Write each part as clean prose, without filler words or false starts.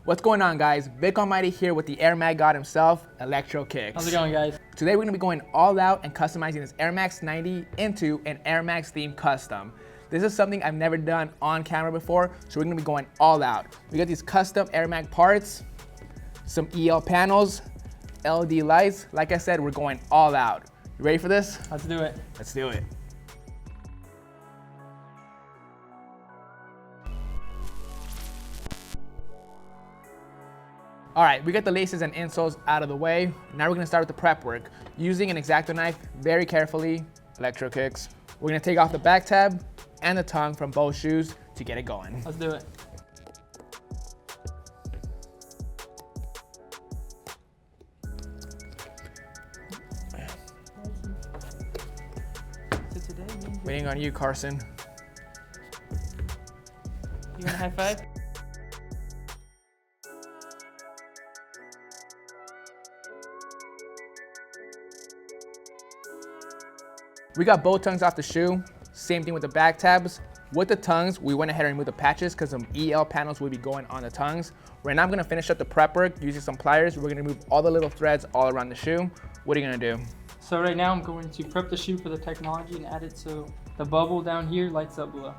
What's going on, guys? Vick Almighty here with the Air Mag God himself, Electro Kickz. How's it going, guys? Today we're going to be going all out and customizing this Air Max 90 into an Air Max theme custom. This is something I've never done on camera before, so we're going to be going all out. We got these custom Air Mag parts, some EL panels, LED lights. Like I said, we're going all out. You ready for this? Let's do it. Let's do it. All right, we got the laces and insoles out of the way. Now we're gonna start with the prep work. Using an X-Acto knife very carefully, Electro Kickz. We're gonna take off the back tab and the tongue from both shoes to get it going. Let's do it. Waiting on you, Carson. You want a high five? We got both tongues off the shoe. Same thing with the back tabs. With the tongues, we went ahead and removed the patches because some EL panels will be going on the tongues. Right now I'm gonna finish up the prep work using some pliers. We're gonna remove all the little threads all around the shoe. What are you gonna do? So right now I'm going to prep the shoe for the technology and add it so the bubble down here lights up below.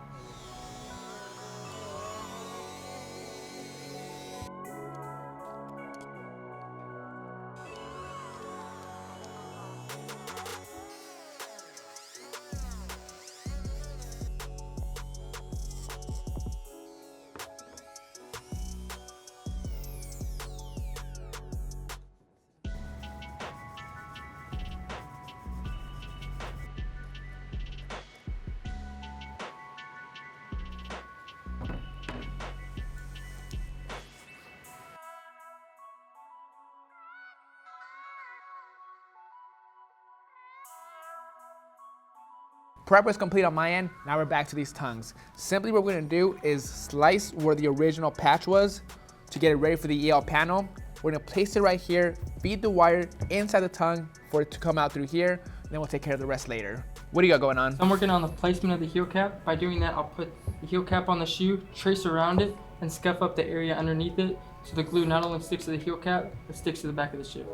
Prep was complete on my end. Now we're back to these tongues. Simply what we're gonna do is slice where the original patch was to get it ready for the EL panel. We're gonna place it right here, feed the wire inside the tongue for it to come out through here, and then we'll take care of the rest later. What do you got going on? So I'm working on the placement of the heel cap. By doing that, I'll put the heel cap on the shoe, trace around it, and scuff up the area underneath it so the glue not only sticks to the heel cap, but sticks to the back of the shoe.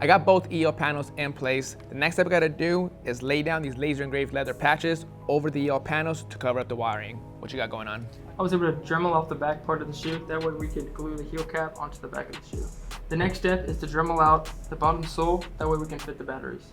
I got both EL panels in place. The next step I gotta do is lay down these laser engraved leather patches over the EL panels to cover up the wiring. What you got going on? I was able to Dremel off the back part of the shoe. That way we could glue the heel cap onto the back of the shoe. The next step is to Dremel out the bottom sole. That way we can fit the batteries.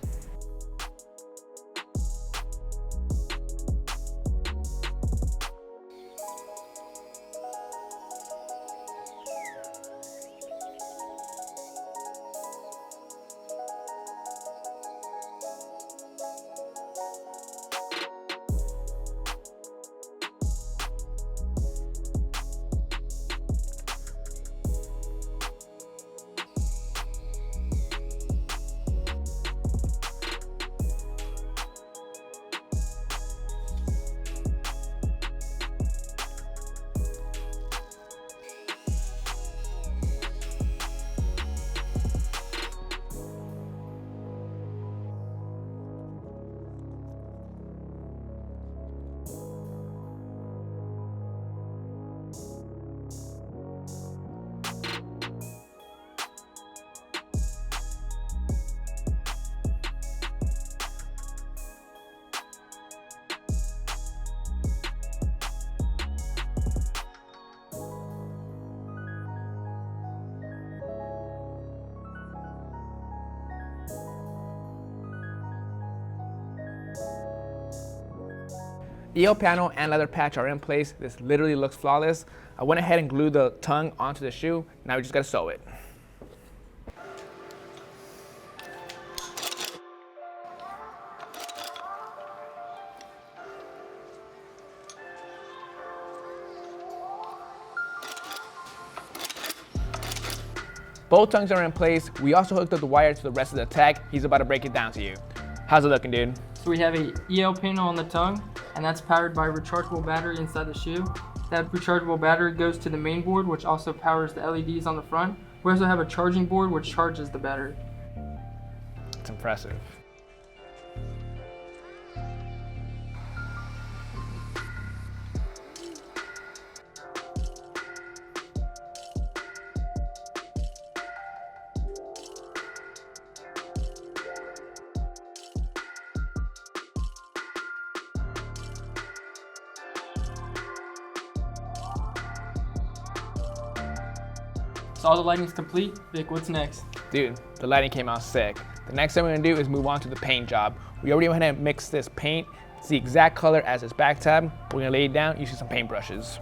EL panel and leather patch are in place. This literally looks flawless. I went ahead and glued the tongue onto the shoe. Now we just gotta sew it. Both tongues are in place. We also hooked up the wire to the rest of the tech. He's about to break it down to you. How's it looking, dude? So we have a EL panel on the tongue, and that's powered by a rechargeable battery inside the shoe. That rechargeable battery goes to the main board, which also powers the LEDs on the front. We also have a charging board, which charges the battery. It's impressive. So all the lighting's complete. Vic, what's next? Dude, the lighting came out sick. The next thing we're gonna do is move on to the paint job. We already went ahead and mixed this paint. It's the exact color as this back tab. We're gonna lay it down using some paint brushes.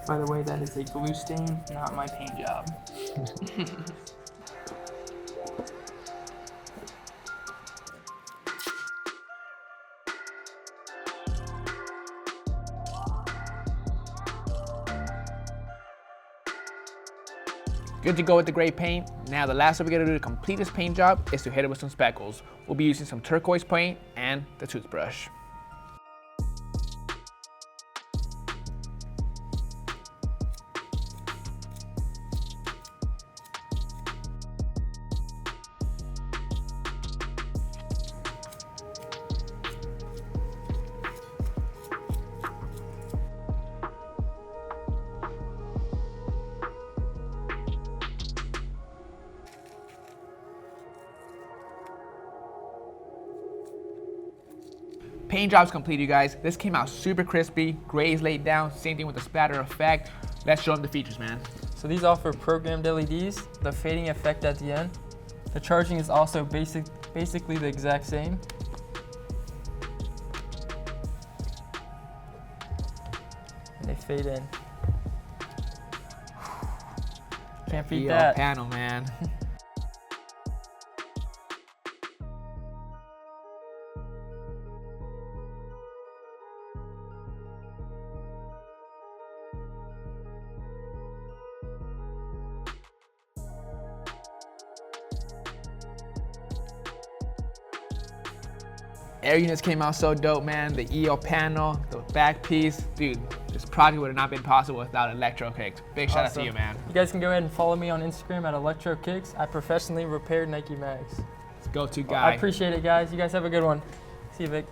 By the way, that is a glue stain, not my paint job. Good to go with the gray paint. Now the last thing we're gonna do to complete this paint job is to hit it with some speckles. We'll be using some turquoise paint and the toothbrush. Paint job's complete, you guys. This came out super crispy, gray is laid down, same thing with the spatter effect. Let's show them the features, man. So these offer programmed LEDs, the fading effect at the end. The charging is also basically the exact same. And they fade in. Can't beat that. Panel, man. Air units came out so dope, man. The EL panel, the back piece. Dude, this project would have not been possible without Electro Kickz. Big shout out to you, man. You guys can go ahead and follow me on Instagram at Electro Kickz. I professionally repair Nike Mags. Go-to guy. I appreciate it, guys. You guys have a good one. See you, Vic.